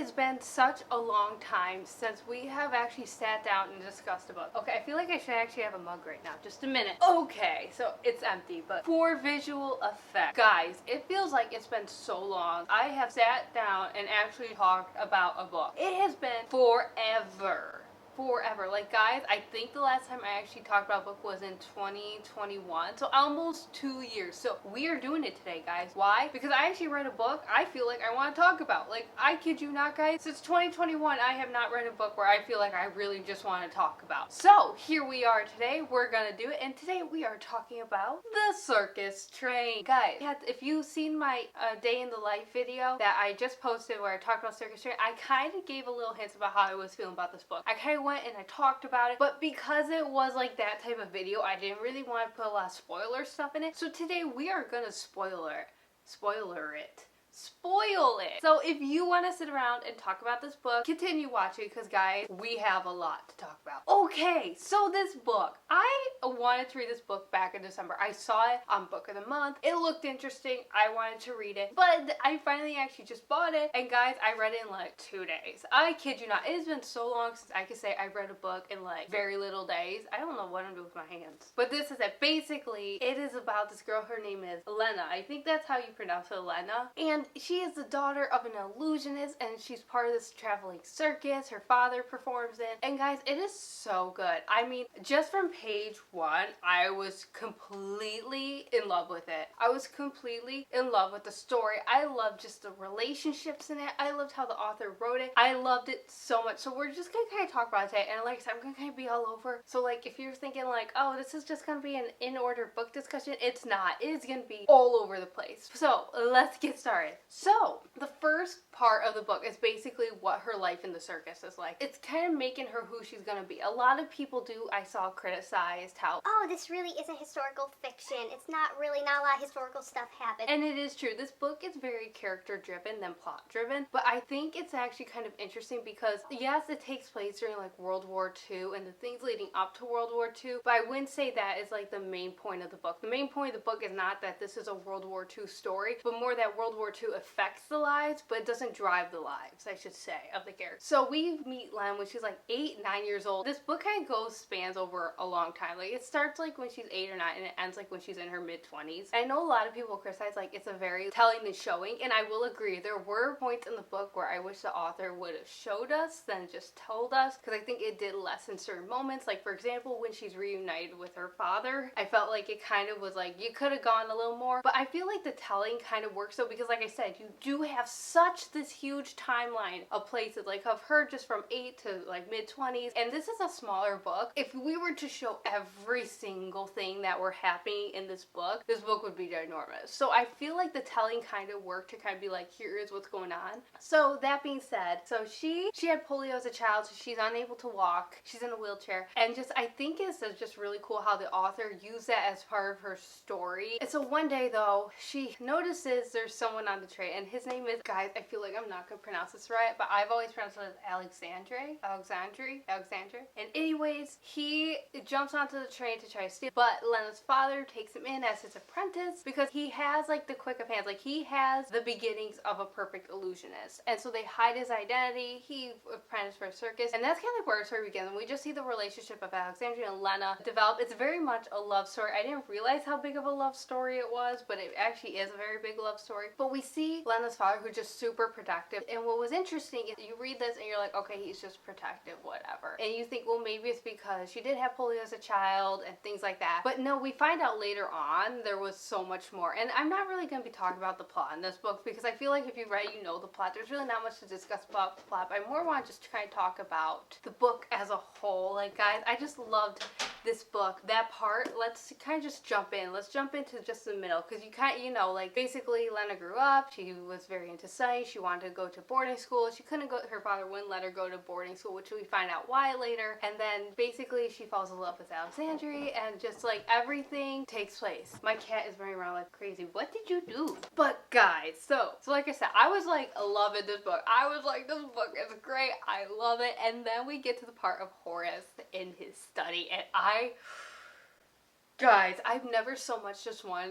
has been such a long time since we have actually sat down and discussed a book. Okay, I feel like I should actually have a mug right now. Just a minute. Okay, so it's empty, but for visual effect. Guys, it feels like it's been so long. I have sat down and actually talked about a book. It has been forever. Like, guys, I think the last time I actually talked about a book was in 2021, so almost 2 years. So we are doing it today, guys. Why? Because I actually read a book I feel like I want to talk about. Like, I kid you not, guys, since 2021 I have not read a book where I feel like I really just want to talk about. So here we are today. We're gonna do it, and today we are talking about the circus train. Guys, if you've seen my day in the life video that I just posted where I talked about circus train, I kind of gave a little hints about how I was feeling about this book. I kind of went and I talked about it, but because it was like that type of video, I didn't really want to put a lot of spoiler stuff in it. So today we are gonna spoil it. So if you want to sit around and talk about this book, continue watching, because guys, we have a lot to talk about. Okay, so this book, I wanted to read this book back in December. I saw it on Book of the Month. It looked interesting. I wanted to read it, but I finally actually just bought it, and guys, I read it in like 2 days. I kid you not. It has been so long since I could say I read a book in like very little days. I don't know what I'm doing with my hands, but this is it. Basically, it is about this girl. Her name is Lena. I think that's how you pronounce it, Lena, and she is the daughter of an illusionist, and she's part of this traveling circus her father performs in. And guys, it is so good. I mean, just from page 1, I was completely in love with it. I was completely in love with the story. I loved just the relationships in it. I loved how the author wrote it. I loved it so much. So we're just gonna kind of talk about it today, and like I said, I'm gonna kind of be all over. So like, if you're thinking like, oh, this is just gonna be an in-order book discussion, it's not. It is gonna be all over the place. So let's get started. So the first part of the book is basically what her life in the circus is like. It's kind of making her who she's gonna be. A lot of people I saw criticized how, oh, this really isn't historical fiction. It's not a lot of historical stuff happened. And it is true. This book is very character driven than plot driven, but I think it's actually kind of interesting because yes, it takes place during like World War II and the things leading up to World War II, but I wouldn't say that is like the main point of the book. The main point of the book is not that this is a World War II story, but more that World War II affects the lives, but it doesn't drive the lives, I should say, of the characters. So we meet Len when she's like 8, 9 years old. This book kind of spans over a long time. Like, it starts like when she's 8 or 9 and it ends like when she's in her mid-20s. I know a lot of people criticize like it's a very telling and showing, and I will agree. There were points in the book where I wish the author would have showed us than just told us, because I think it did less in certain moments. Like, for example, when she's reunited with her father, I felt like it kind of was like, you could have gone a little more, but I feel like the telling kind of works though, because like I said, you do have such this huge timeline of places, like of her just from 8 to like mid-20s, and this is a smaller book. If we were to show every single thing that were happening in this book would be ginormous. So I feel like the telling kind of worked to kind of be like, here is what's going on. So that being said, so she had polio as a child, so she's unable to walk. She's in a wheelchair, and just I think it's just really cool how the author used that as part of her story. And so one day though, she notices there's someone on the train, and his name is, guys, I feel like I'm not gonna pronounce this right, but I've always pronounced it as Alexandre. And anyways, he jumps onto the train to try to steal, but Lena's father takes him in as his apprentice because he has like the quick of hands. Like, he has the beginnings of a perfect illusionist, and so they hide his identity. He apprenticed for a circus, and that's kind of like where our story begins. And we just see the relationship of Alexandria and Lena develop. It's very much a love story. I didn't realize how big of a love story it was, but it actually is a very big love story. But we see Lena's father, who's just super protective, and what was interesting is you read this and you're like, okay, he's just protective, whatever, and you think, well, maybe it's because she did have polio as a child and things like that. But no, we find out later on there was so much more. And I'm not really going to be talking about the plot in this book, because I feel like if you read, you know the plot. There's really not much to discuss about the plot, but I more want to just try and talk about the book as a whole. Like, guys, I just loved this book. That part, let's kind of just jump in. Let's jump into just the middle, because you kind of, you know, like, basically Lena grew up. She was very into science. She wanted to go to boarding school. She couldn't go, her father wouldn't let her go to boarding school, which we find out why later. And then basically she falls in love with Alexandria, and just like everything takes place. My cat is running around like crazy. What did you do? But guys, so like I said, I was like loving this book. I was like, this book is great. I love it. And then we get to the part of Horace in his study, and guys, I've never so much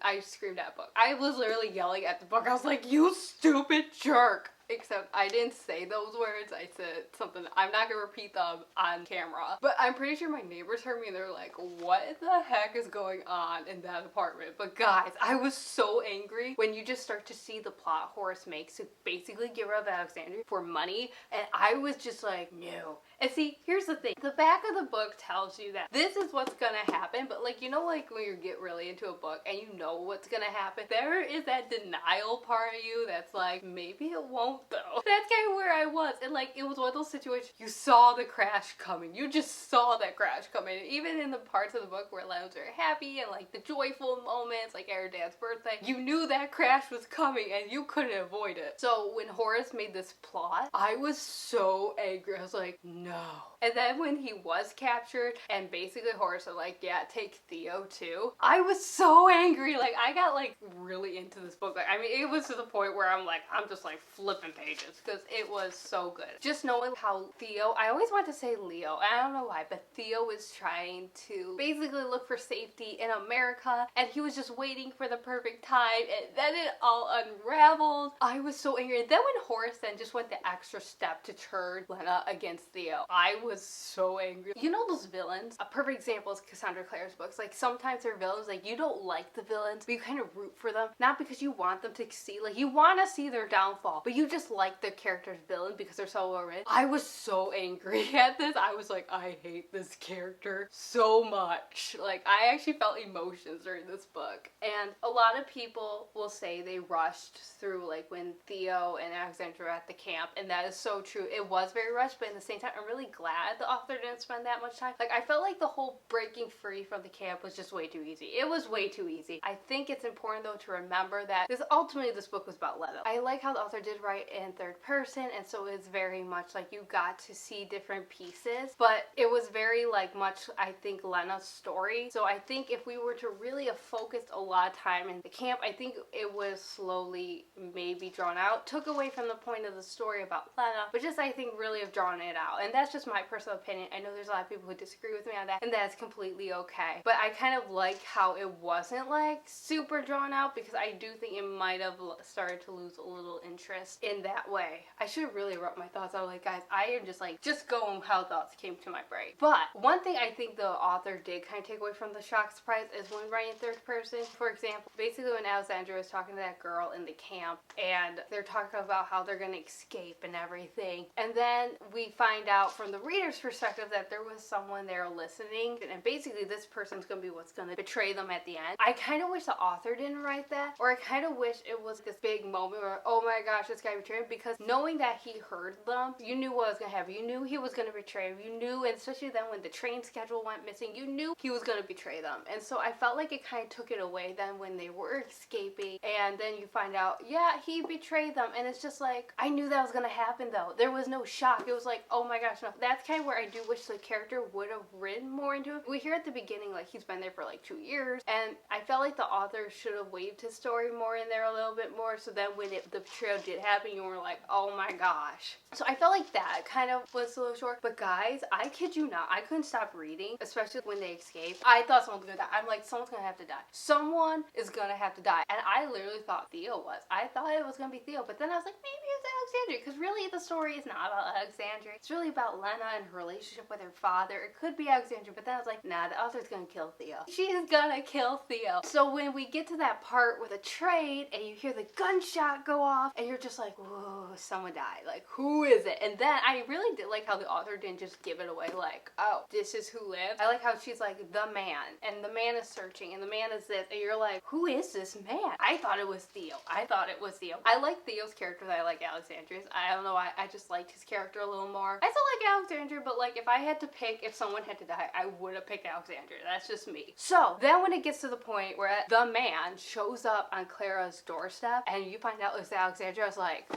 I screamed at a book. I was literally yelling at the book. I was like, you stupid jerk. Except I didn't say those words. I said something. I'm not gonna repeat them on camera. But I'm pretty sure my neighbors heard me and they're like, what the heck is going on in that apartment? But guys, I was so angry when you just start to see the plot Horace makes to basically get rid of Alexandria for money. And I was just like, no. And see, here's the thing. The back of the book tells you that this is what's gonna happen. But like, you know, like when you get really into a book and you know what's gonna happen, there is that denial part of you that's like, maybe it won't though. That's kind of where I was. And like, it was one of those situations, you saw the crash coming. You just saw that crash coming. And even in the parts of the book where Leonard's very happy and like the joyful moments, like at her dad's birthday, you knew that crash was coming and you couldn't avoid it. So when Horace made this plot, I was so angry. I was like, no. And then when he was captured and basically Horace was like, yeah, take Theo too, I was so angry. Like, I got like really into this book. Like, I mean, it was to the point where I'm just like flipping pages because it was so good. Just knowing how Theo, I always want to say Leo, I don't know why, but Theo was trying to basically look for safety in America and he was just waiting for the perfect time and then it all unraveled. I was so angry. And then when Horace then just went the extra step to turn Lena against Theo, I was so angry. You know those villains? A perfect example is Cassandra Clare's books. Like, sometimes they're villains, like, you don't like the villains, but you kind of root for them. Not because you want them to succeed, like, you want to see their downfall, but you just like the character's villain because they're so well written. I was so angry at this. I was like, I hate this character so much. Like, I actually felt emotions during this book. And a lot of people will say they rushed through, like, when Theo and Alexandra were at the camp, and that is so true. It was very rushed, but at the same time, I'm really glad the author didn't spend that much time. Like, I felt like the whole breaking free from the camp was just way too easy. It was way too easy. I think it's important, though, to remember that ultimately this book was about Lena. I like how the author did write in third person, and so it's very much like you got to see different pieces, but it was very like much, I think, Lena's story. So I think if we were to really have focused a lot of time in the camp, I think it was slowly maybe drawn out, took away from the point of the story about Lena, but just I think really have drawn it out. And that's just my personal opinion. I know there's a lot of people who disagree with me on that, and that's completely okay. But I kind of like how it wasn't like super drawn out because I do think it might have started to lose a little interest in that way. I should have really wrote my thoughts out. Like, guys, I am just going how thoughts came to my brain. But one thing I think the author did kind of take away from the shock surprise is when writing third person. For example, basically when Alexandra was talking to that girl in the camp and they're talking about how they're gonna escape and everything, and then we find out from the reader's perspective that there was someone there listening, and basically this person's gonna be what's gonna betray them at the end. I kind of wish the author didn't write that, or I kind of wish it was this big moment where, oh my gosh, this guy betrayed him, because knowing that he heard them, you knew what was gonna happen. You knew he was gonna betray him. You knew, and especially then when the train schedule went missing, you knew he was gonna betray them. And so I felt like it kind of took it away then when they were escaping, and then you find out, yeah, he betrayed them, and it's just like, I knew that was gonna happen though. There was no shock. It was like, oh my gosh, no. That's kind of where I do wish the character would have written more into it. We hear at the beginning like he's been there for like 2 years, and I felt like the author should have waved his story more in there a little bit more, so then when the betrayal did happen, you were like, oh my gosh. So I felt like that kind of was a little short. But guys, I kid you not, I couldn't stop reading, especially when they escaped. I thought someone was gonna die. I'm like, someone's gonna have to die. Someone is gonna have to die. And I literally thought Theo was. I thought it was gonna be Theo, but then I was like, maybe it's Alexandria, because really the story is not about Alexandria. It's really about Lena and her relationship with her father. It could be Alexandria, but then I was like, nah, the author's gonna kill Theo. She's gonna kill Theo. So when we get to that part with a trade and you hear the gunshot go off and you're just like, whoa, someone died. Like, who is it? And then I really did like how the author didn't just give it away like, oh, this is who lived. I like how she's like, the man, and the man is searching, and the man is this, and you're like, who is this man? I thought it was Theo. I thought it was Theo. I like Theo's character that I like Alexandria's. I don't know why, I just liked his character a little more. I still like Alexandria, but like if I had to pick if someone had to die, I would have picked Alexandria. That's just me. So then when it gets to the point where the man shows up on Clara's doorstep and you find out it's Alexandria, I was like,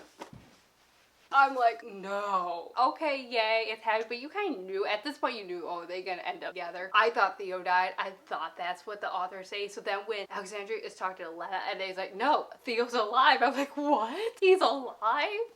I'm like, no. Okay, yay, it's happy, but you kind of knew, at this point you knew, oh, they're gonna end up together. I thought Theo died. I thought that's what the author say. So then when Alexandria is talking to Lena and he's like, no, Theo's alive. I'm like, what? He's alive?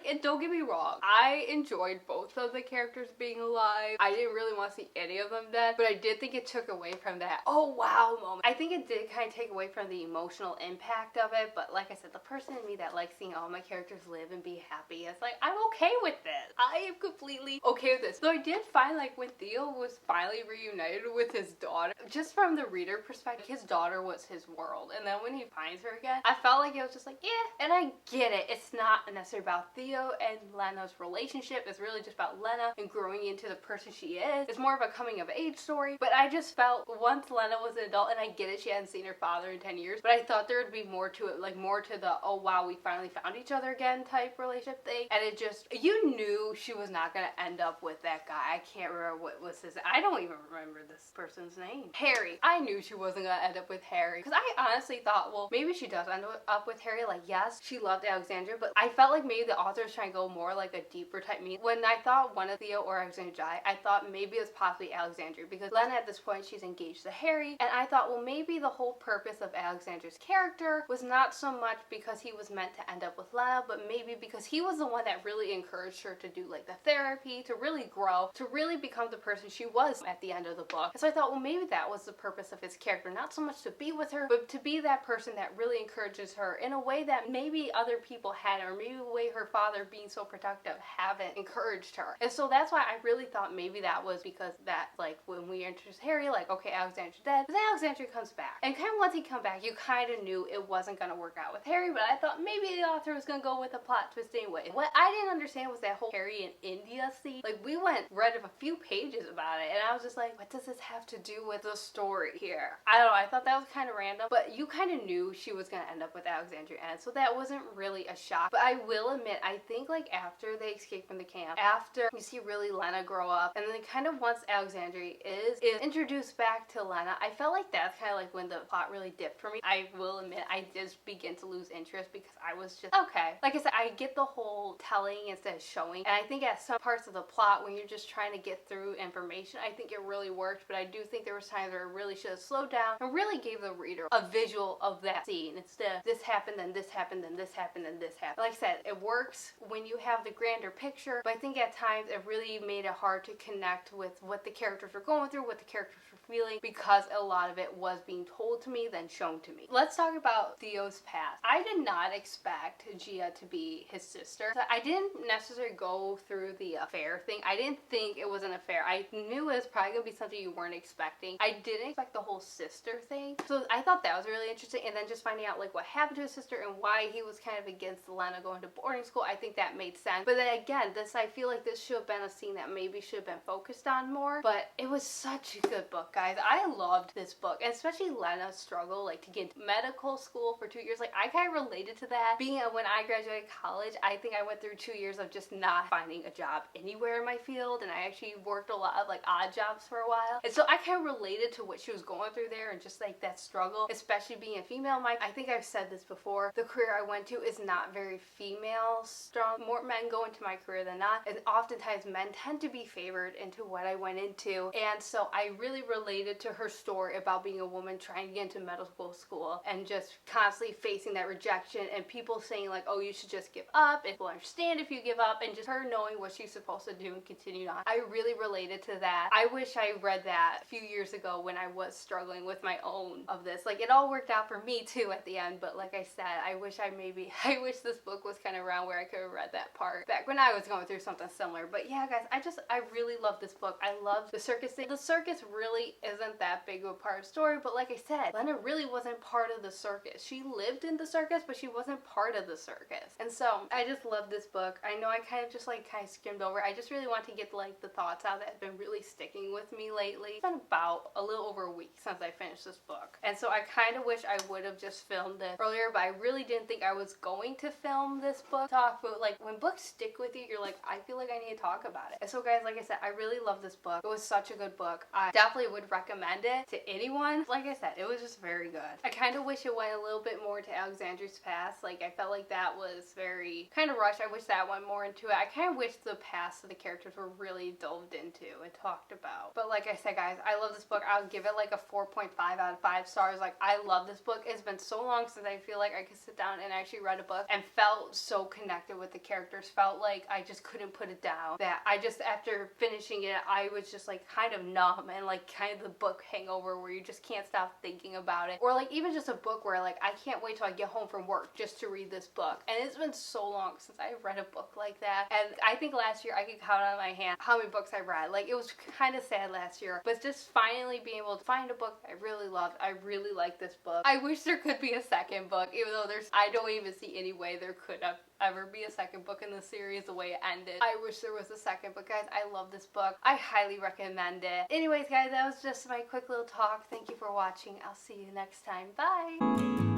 And don't get me wrong, I enjoyed both of the characters being alive. I didn't really want to see any of them dead, but I did think it took away from that, oh wow moment. I think it did kind of take away from the emotional impact of it, but like I said, the person in me that likes seeing all my characters live and be happy, it's like, I'm okay with this. I am completely okay with this. So I did find, like, when Theo was finally reunited with his daughter, just from the reader perspective, his daughter was his world, and then when he finds her again, I felt like it was just like, yeah, and I get it. It's not necessarily about Theo and Lena's relationship. It's really just about Lena and growing into the person she is. It's more of a coming of age story, but I just felt once Lena was an adult, and I get it, she hadn't seen her father in 10 years, but I thought there would be more to it, like more to the, oh wow, we finally found each other again type relationship thing, and it just, you knew she was not gonna end up with that guy. I can't remember what was his, I don't even remember this person's name. Harry. I knew she wasn't gonna end up with Harry, because I honestly thought, well, maybe she does end up with Harry. Like, yes, she loved Alexandria, but I felt like maybe the author was trying to go more like a deeper type meaning. When I thought one of Theo or Alexandria died, I thought maybe it was possibly Alexandria, because Lena at this point, she's engaged to Harry, and I thought, well, maybe the whole purpose of Alexandria's character was not so much because he was meant to end up with Lena, but maybe because he was the one that really encouraged her to do like the therapy, to really grow, to really become the person she was at the end of the book. And so I thought, well, maybe that was the purpose of his character, not so much to be with her, but to be that person that really encourages her in a way that maybe other people hadn't, or maybe the way her father being so protective haven't encouraged her. And so that's why I really thought maybe that was because that, like, when we introduced Harry, like, okay, Alexandria's dead, but then Alexandria comes back, and kind of once he come back, you kind of knew it wasn't going to work out with Harry, but I thought maybe the author was going to go with a plot twist anyway. What I didn't understand was that whole Harry in India scene. Like, we read a few pages about it, and I was just like, what does this have to do with the story here? I don't know, I thought that was kind of random, but you kind of knew she was going to end up with Alexandria, and so that wasn't really a shock. But I will admit, I think, like, after they escape from the camp, after you see really Lena grow up, and then kind of once Alexandria is introduced back to Lena, I felt like that's kind of like when the plot really dipped for me. I will admit, I just begin to lose interest because I was just, okay. Like I said, I get the whole telling instead of showing, and I think at some parts of the plot, when you're just trying to get through information, I think it really worked, but I do think there was times where it really should have slowed down and really gave the reader a visual of that scene instead of this happened, then this happened, then this happened, then this happened. Like I said, it works when you have the grander picture, but I think at times it really made it hard to connect with what the characters were going through, what the characters were feeling, because a lot of it was being told to me than shown to me. Let's talk about Theo's past. I did not expect Gia to be his sister. So I didn't necessarily go through the affair thing. I didn't think it was an affair. I knew it was probably gonna be something you weren't expecting. I didn't expect the whole sister thing. So I thought that was really interesting, and then just finding out like what happened to his sister and why he was kind of against Lena going to boarding school, I think that made sense. But then again, I feel like this should have been a scene that maybe should have been focused on more, but it was such a good book, guys. I loved this book, and especially Lena's struggle, like to get into medical school for 2 years. Like, I kind of related to that. Being when I graduated college, I think I went through 2 years of just not finding a job anywhere in my field, and I actually worked a lot of like odd jobs for a while, and so I kind of related to what she was going through there, and just like that struggle, especially being a female. I think I've said this before, the career I went to is not very female strong. More men go into my career than not, and oftentimes men tend to be favored into what I went into, and so I really related to her story about being a woman trying to get into medical school and just constantly facing that rejection and people saying like, oh, you should just give up, and we'll understand if you give up, and just her knowing what she's supposed to do and continue on. I really related to that. I wish I read that a few years ago when I was struggling with my own of this. Like, it all worked out for me too at the end, but like I said, I wish this book was kind of around where I could have read that part back when I was going through something similar. But yeah, guys, I really love this book. I love the circus thing. The circus really isn't that big of a part of the story, but like I said, Lena really wasn't part of the circus. She lived in the circus, but she wasn't part of the circus. And so I just love this book. I know I kind of skimmed over. I just really want to get like the thoughts out that have been really sticking with me lately. It's been about a little over a week since I finished this book, and so I kind of wish I would have just filmed it earlier, but I really didn't think I was going to film this book talk. But like, when books stick with you, you're like, I feel like I need to talk about it. And so guys, like I said, I really love this book. It was such a good book. I definitely would would recommend it to anyone. Like I said, it was just very good. I kind of wish it went a little bit more to Alexandra's past. Like, I felt like that was very kind of rushed. I wish that went more into it. I kind of wish the past of the characters were really delved into and talked about. But like I said, guys, I love this book. I'll give it like a 4.5 out of 5 stars. Like, I love this book. It's been so long since I feel like I could sit down and actually read a book and felt so connected with the characters. Felt like I just couldn't put it down. That I just, after finishing it, I was just like kind of numb and like kind of the book hangover where you just can't stop thinking about it. Or like even just a book where like I can't wait till I get home from work just to read this book. And it's been so long since I read a book like that. And I think last year I could count on my hand how many books I read. Like, it was kind of sad last year, but just finally being able to find a book I really loved. I really like this book. I wish there could be a second book, even though I don't even see any way there could have ever be a second book in the series the way it ended. I wish there was a second book, guys. I love this book. I highly recommend it. Anyways, guys, that was just my quick little talk. Thank you for watching. I'll see you next time. Bye!